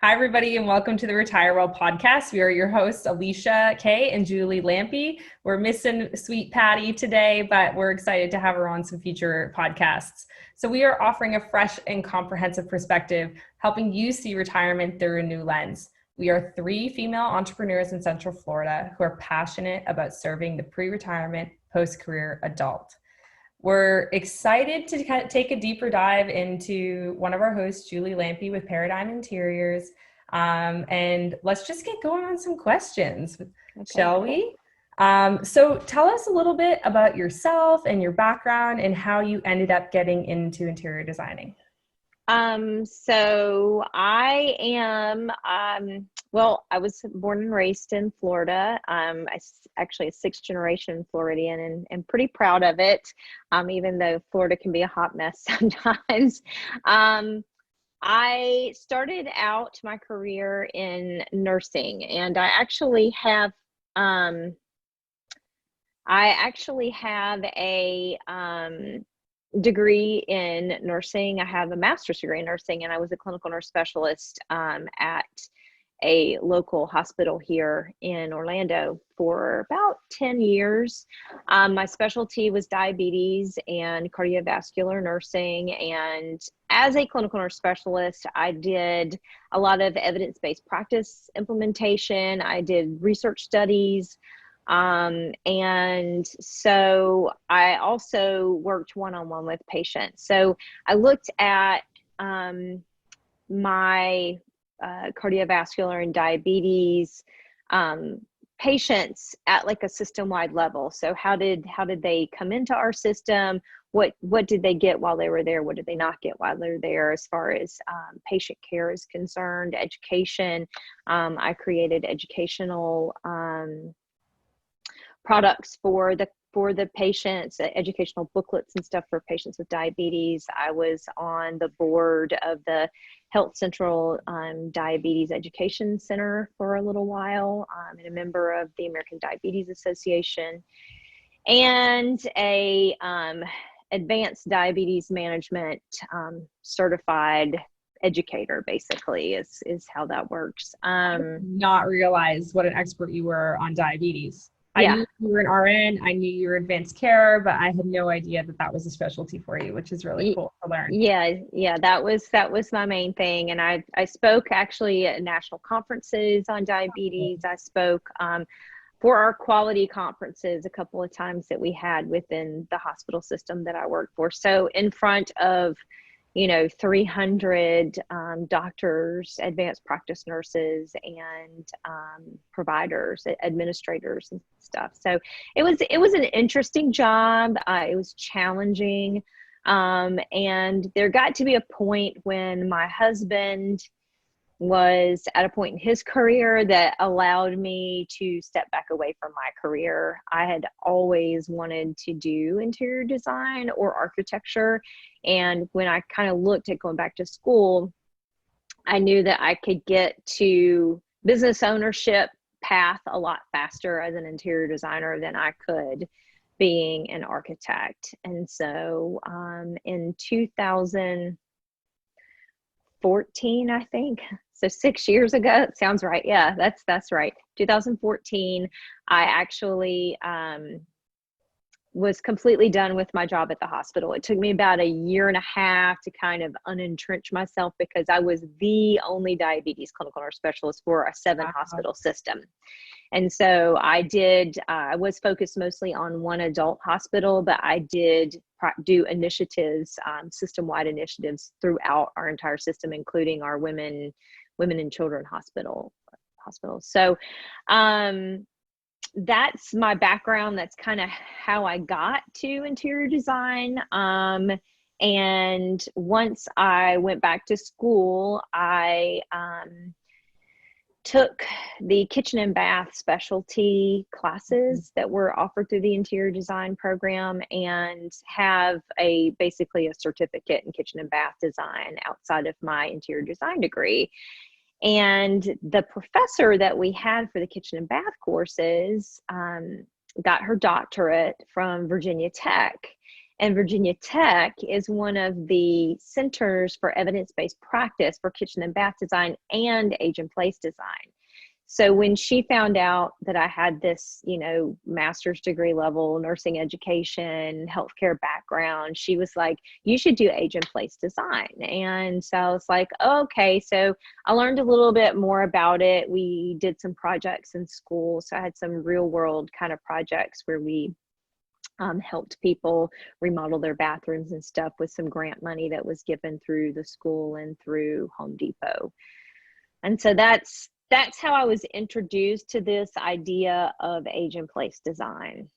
Hi, everybody, and welcome to the Retire Well podcast. We are your hosts, Alicia Kay and Julie Lampe. We're missing Sweet Patty today, but we're excited to have her on some future podcasts. So, we are offering a fresh and comprehensive perspective, helping you see retirement through a new lens. We are three female entrepreneurs in Central Florida who are passionate about serving the pre-retirement, post-career adult. We're excited to take a deeper dive into one of our hosts, Julie Lampe with Paradigm Interiors. And let's just get going on some questions, shall we? So tell us a little bit about yourself and your background and how you ended up getting into interior designing. So I am, I was born and raised in Florida. Actually a sixth generation Floridian and pretty proud of it. Even though Florida can be a hot mess sometimes. I started out my career in nursing, and I actually have a degree in nursing. I have a master's degree in nursing, and I was a clinical nurse specialist at a local hospital here in Orlando for about 10 years. My specialty was diabetes and cardiovascular nursing. And as a clinical nurse specialist, I did a lot of evidence-based practice implementation. I did research studies. And so I also worked one-on-one with patients. So I looked at my cardiovascular and diabetes patients at like a system-wide level. So how did they come into our system? What did they get while they were there? What did they not get while they were there? As far as patient care is concerned, education, I created educational products for the patients, educational booklets and stuff for patients with diabetes. I was on the board of the Health Central Diabetes Education Center for a little while, and a member of the American Diabetes Association, and a advanced diabetes management certified educator, basically is how that works. I did not realize what an expert you were on diabetes. I Yeah. knew you were an RN, I knew you were advanced care, but I had no idea that was a specialty for you, which is really cool to learn. Yeah, that was my main thing. And I spoke actually at national conferences on diabetes. I spoke for our quality conferences a couple of times that we had within the hospital system that I worked for. So in front of 300 doctors, advanced practice nurses, and providers, administrators, and stuff. So it was an interesting job. It was challenging, and there got to be a point when my husband was at a point in his career that allowed me to step back away from my career. I had always wanted to do interior design or architecture. And when I kind of looked at going back to school, I knew that I could get to business ownership path a lot faster as an interior designer than I could being an architect. And so in 2014, I think, so 6 years ago, it sounds right. Yeah, that's right. 2014, I actually was completely done with my job at the hospital. It took me about a year and a half to kind of unentrench myself because I was the only diabetes clinical nurse specialist for a 7-hospital system. And so I was focused mostly on one adult hospital, but I did do initiatives, system-wide initiatives throughout our entire system, including our women and children hospitals. So that's my background. That's kind of how I got to interior design. And once I went back to school, I took the kitchen and bath specialty classes that were offered through the interior design program and have basically a certificate in kitchen and bath design outside of my interior design degree. And the professor that we had for the kitchen and bath courses got her doctorate from Virginia Tech. And Virginia Tech is one of the centers for evidence-based practice for kitchen and bath design and age and place design. So when she found out that I had this, master's degree level nursing education, healthcare background, she was like, you should do age and place design. And so I was like, okay. So I learned a little bit more about it. We did some projects in school. So I had some real world kind of projects where we helped people remodel their bathrooms and stuff with some grant money that was given through the school and through Home Depot. And so that's how I was introduced to this idea of age and place design.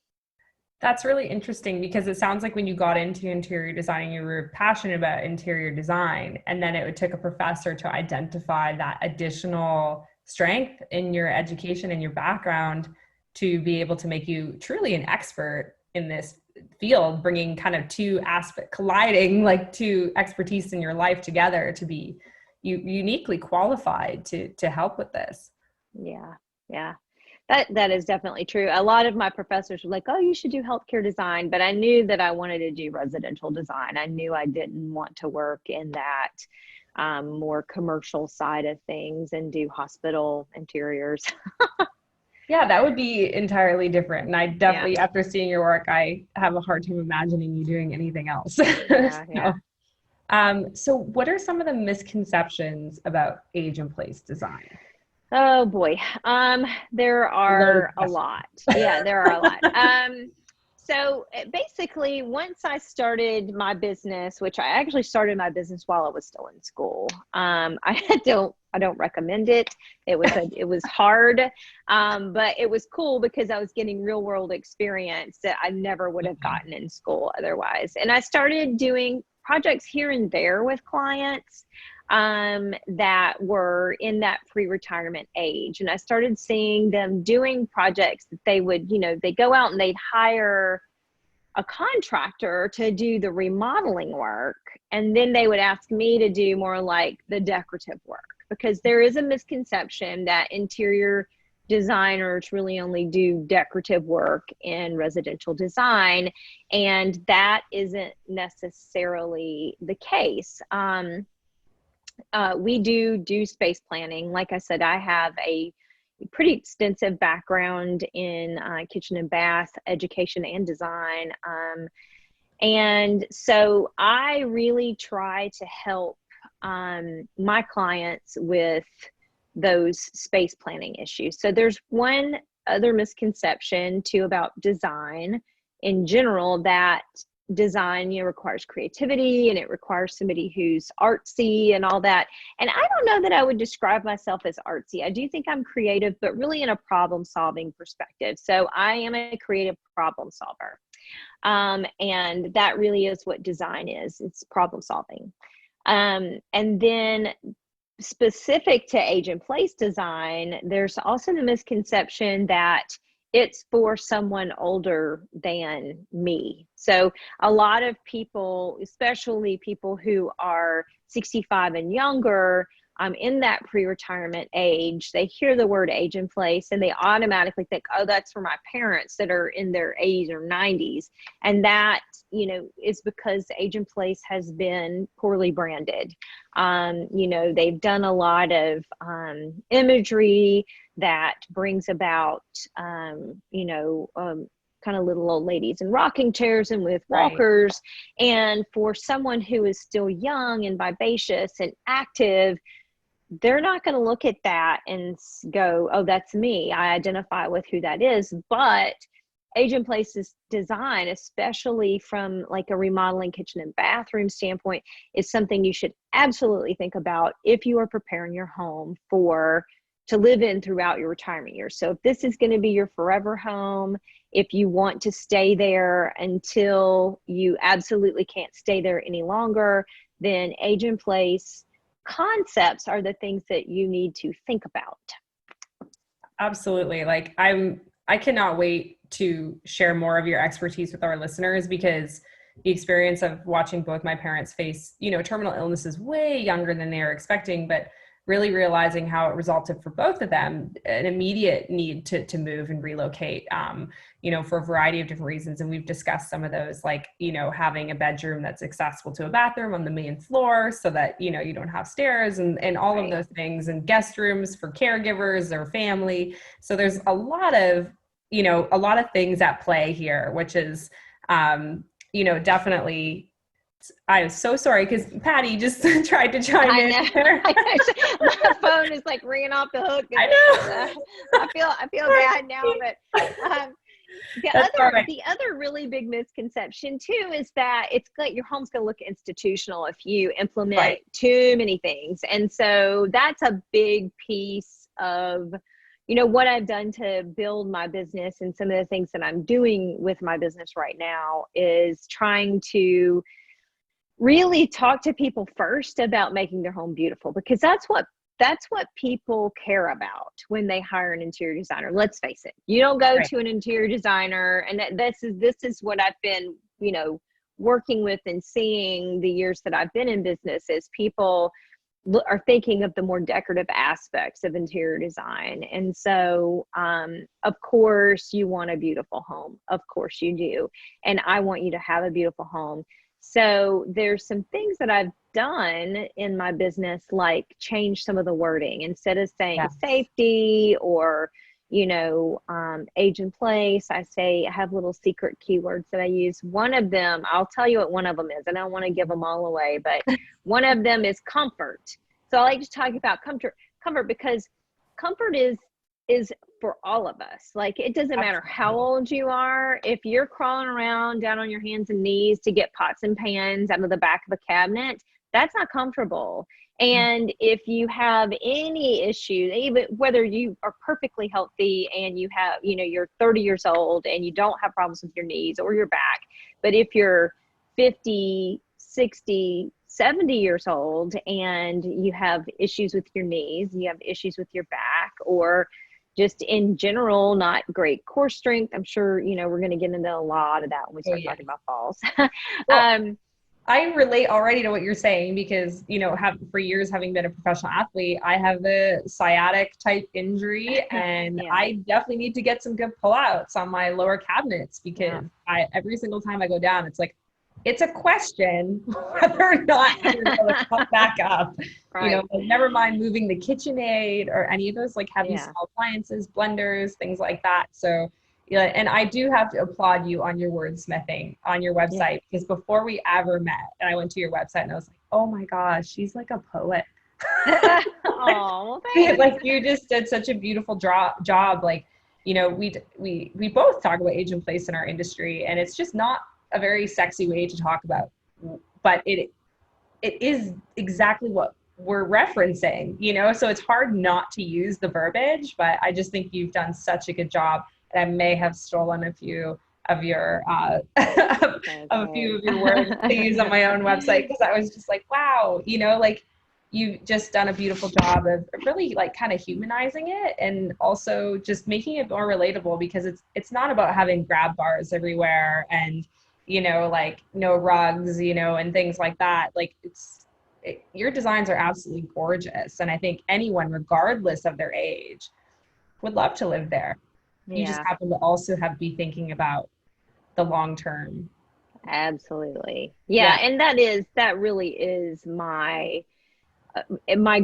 That's really interesting because it sounds like when you got into interior design, you were passionate about interior design, and then it took a professor to identify that additional strength in your education and your background to be able to make you truly an expert in this field, bringing kind of two aspects colliding, like two expertise in your life together to be uniquely qualified to help with this. Yeah. That is definitely true. A lot of my professors were like, oh, you should do healthcare design, but I knew that I wanted to do residential design. I knew I didn't want to work in that more commercial side of things and do hospital interiors. Yeah, that would be entirely different. And I definitely, after seeing your work, I have a hard time imagining you doing anything else. So what are some of the misconceptions about age and place design? Oh boy. There are a lot. Yeah, there are a lot. So basically, once I started my business, which I actually started my business while I was still in school, I don't recommend it. It was hard, but it was cool because I was getting real world experience that I never would have gotten in school otherwise. And I started doing projects here and there with clients that were in that pre-retirement age. And I started seeing them doing projects that they would, they go out and they'd hire a contractor to do the remodeling work. And then they would ask me to do more like the decorative work, because there is a misconception that interior designers really only do decorative work in residential design. And that isn't necessarily the case. We do space planning. Like I said, I have a pretty extensive background in kitchen and bath education and design. And so I really try to help my clients with those space planning issues. So there's one other misconception too about design in general, that design requires creativity and it requires somebody who's artsy and all that. And I don't know that I would describe myself as artsy. I do think I'm creative, but really in a problem solving perspective. So I am a creative problem solver. And that really is what design is. It's problem solving. And then specific to age and place design, there's also the misconception that it's for someone older than me. So a lot of people, especially people who are 65 and younger, in that pre-retirement age, they hear the word age and place and they automatically think, oh, that's for my parents that are in their 80s or 90s. And that, is because age and place has been poorly branded. They've done a lot of imagery that brings about, kind of little old ladies in rocking chairs and with walkers. Right. And for someone who is still young and vivacious and active, they're not going to look at that and go, oh, that's me. I identify with who that is. But age and place design, especially from like a remodeling kitchen and bathroom standpoint, is something you should absolutely think about if you are preparing your home to live in throughout your retirement years. So if this is going to be your forever home, if you want to stay there until you absolutely can't stay there any longer, then age and place concepts are the things that you need to think about. Absolutely. Like I cannot wait to share more of your expertise with our listeners, because the experience of watching both my parents face, terminal illnesses way younger than they were expecting, but really realizing how it resulted for both of them an immediate need to move and relocate, for a variety of different reasons. And we've discussed some of those, like, having a bedroom that's accessible to a bathroom on the main floor so that, you don't have stairs and all of those things, and guest rooms for caregivers or family. So there's a lot of things at play here, which is, definitely. I'm so sorry because Patty just tried to chime in. My phone is like ringing off the hook. I know. I feel bad now, but the other really big misconception too is that it's like your home's going to look institutional if you implement too many things, and so that's a big piece of what I've done to build my business, and some of the things that I'm doing with my business right now is trying to really talk to people first about making their home beautiful, because that's what people care about when they hire an interior designer. Let's face it. You don't go to an interior designer, and this is what I've been, working with and seeing the years that I've been in business, is people are thinking of the more decorative aspects of interior design. And so, of course you want a beautiful home. Of course you do. And I want you to have a beautiful home. So there's some things that I've done in my business, like change some of the wording. Instead of saying safety or, age in place, I have little secret keywords that I use. One of them, I'll tell you what one of them is. I don't want to give them all away, but one of them is comfort. So I like to talk about comfort because comfort is for all of us. Like, it doesn't matter how old you are. If you're crawling around down on your hands and knees to get pots and pans out of the back of a cabinet, that's not comfortable. And if you have any issue, even whether you are perfectly healthy and you have, you're 30 years old and you don't have problems with your knees or your back, but if you're 50, 60, 70 years old and you have issues with your knees, you have issues with your back, or just in general, not great core strength. I'm sure, we're going to get into a lot of that when we start talking about falls. Well, I relate already to what you're saying because, for years having been a professional athlete, I have a sciatic type injury, and I definitely need to get some good pullouts on my lower cabinets, because every single time I go down, it's like, it's a question whether or not I'm going to come back up. Never mind moving the KitchenAid or any of those like heavy small appliances, blenders, things like that. So, and I do have to applaud you on your wordsmithing on your website, because before we ever met, and I went to your website and I was like, oh my gosh, she's like a poet. Oh, thanks. Like, you just did such a beautiful job. Like, we both talk about age and place in our industry, and it's just not a very sexy way to talk about, but it is exactly what we're referencing, so it's hard not to use the verbiage. But I just think you've done such a good job, and I may have stolen a few of your a few of your words to use on my own website, because I was just like, wow, like, you've just done a beautiful job of really like kind of humanizing it, and also just making it more relatable, because it's not about having grab bars everywhere and like no rugs, and things like that. Like, your designs are absolutely gorgeous. And I think anyone, regardless of their age, would love to live there. You just happen to also be thinking about the long term. Absolutely. Yeah. And that really is my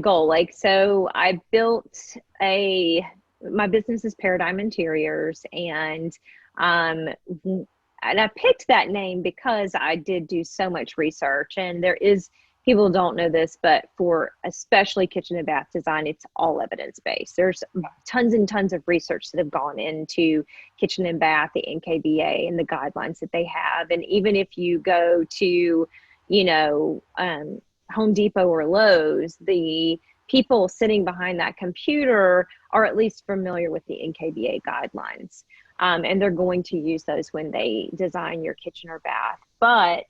goal. Like, so I built my business is Paradigm Interiors, and I picked that name because I did do so much research, and people don't know this, but for especially kitchen and bath design, it's all evidence-based. There's tons and tons of research that have gone into kitchen and bath, the NKBA, and the guidelines that they have. And even if you go to, Home Depot or Lowe's, the people sitting behind that computer are at least familiar with the NKBA guidelines. And they're going to use those when they design your kitchen or bath. But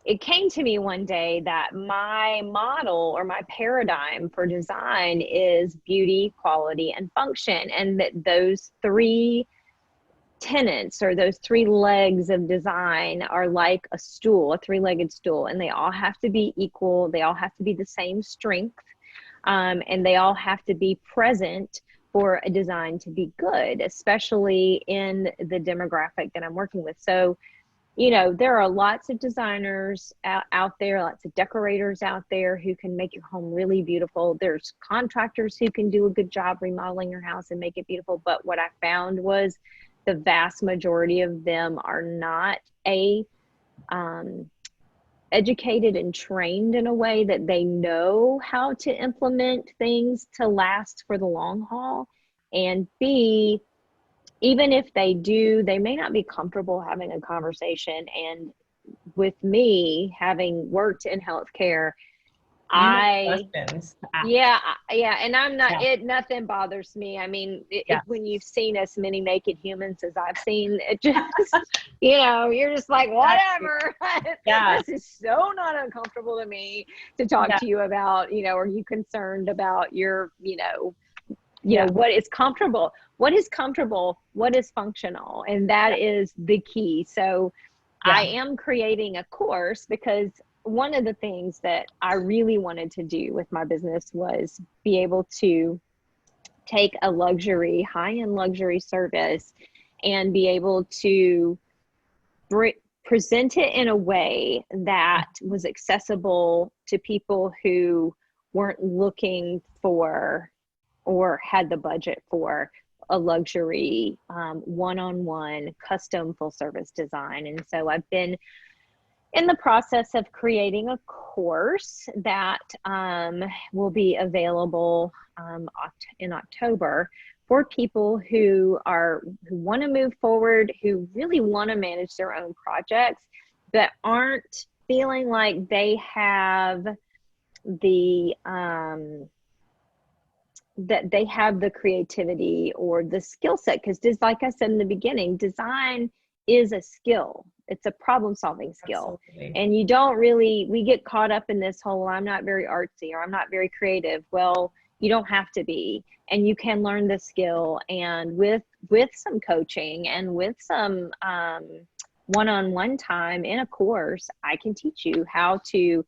it came to me one day that my model or my paradigm for design is beauty, quality, and function. And that those three tenets, or those three legs of design, are like a stool, a three-legged stool, and they all have to be equal. They all have to be the same strength. And they all have to be present for a design to be good, especially in the demographic that I'm working with. So, you know, there are lots of designers out there, lots of decorators out there who can make your home really beautiful. There's contractors who can do a good job remodeling your house and make it beautiful. But what I found was the vast majority of them are not educated and trained in a way that they know how to implement things to last for the long haul. And B, even if they do, they may not be comfortable having a conversation. And with me having worked in healthcare, Questions. yeah, and I'm not, Yeah. nothing bothers me. I mean, Yeah. when you've seen as many naked humans as I've seen, it just, you know, you're just like, whatever. Yeah. This is so not uncomfortable to me to talk to you about, you know, are you concerned about your, you know, what is comfortable, what is functional, and that is the key. So I am creating a course because one of the things that I really wanted to do with my business was be able to take a luxury, high-end luxury service and be able to present it in a way that was accessible to people who weren't looking for or had the budget for a luxury one-on-one custom full service design. And so I've been in the process of creating a course that will be available in October for people who want to move forward, who really want to manage their own projects, but aren't feeling like they have the that they have the creativity or the skill set. Because just like I said in the beginning, design is a skill. It's a problem solving skill. Absolutely. And you don't really, we get caught up in this whole, I'm not very artsy or I'm not very creative. Well, you don't have to be, and you can learn the skill. And with some coaching and with some one-on-one time in a course, I can teach you how to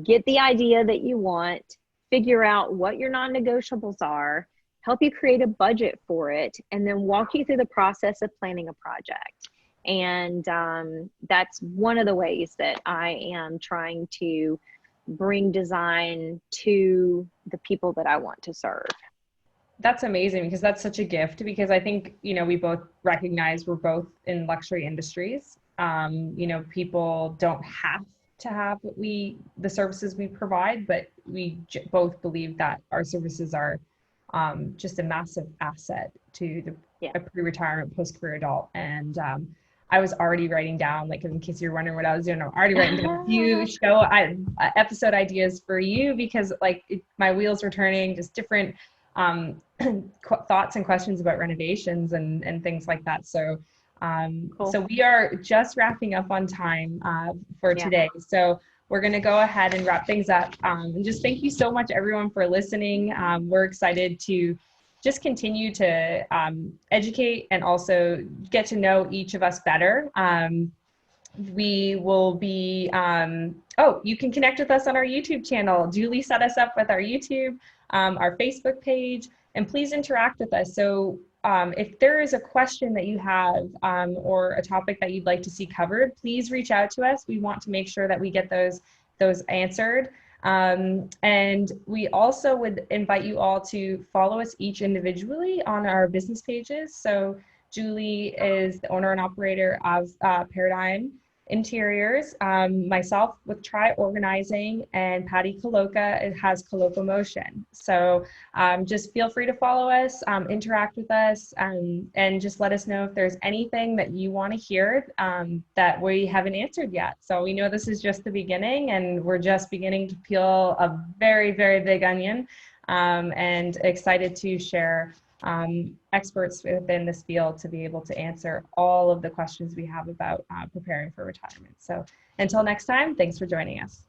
get the idea that you want, figure out what your non-negotiables are, help you create a budget for it, and then walk you through the process of planning a project. And that's one of the ways that I am trying to bring design to the people that I want to serve. That's amazing, because that's such a gift, because I think, you know, we both recognize we're both in luxury industries. You know, people don't have to have the services we provide, but we both believe that our services are just a massive asset to a pre-retirement, post-career adult. And I was already writing down, like, in case you're wondering what I was doing, I'm already writing down a few episode ideas for you, because like my wheels were turning, just different thoughts and questions about renovations and things like that. So cool. So we are just wrapping up on time for today. So we're going to go ahead and wrap things up. And just thank you so much, everyone, for listening. We're excited to just continue to educate and also get to know each of us better. We will be, you can connect with us on our YouTube channel. Julie set us up with our YouTube, our Facebook page, and please interact with us. So if there is a question that you have or a topic that you'd like to see covered, please reach out to us. We want to make sure that we get those answered. And we also would invite you all to follow us each individually on our business pages. So Julie is the owner and operator of Paradigm Interiors, myself with Try Organizing, and Patty Coloca has Coloca Motion. So just feel free to follow us, interact with us, and just let us know if there's anything that you want to hear that we haven't answered yet. So we know this is just the beginning, and we're just beginning to peel a very, very big onion, and excited to share experts within this field to be able to answer all of the questions we have about preparing for retirement. So until next time, thanks for joining us.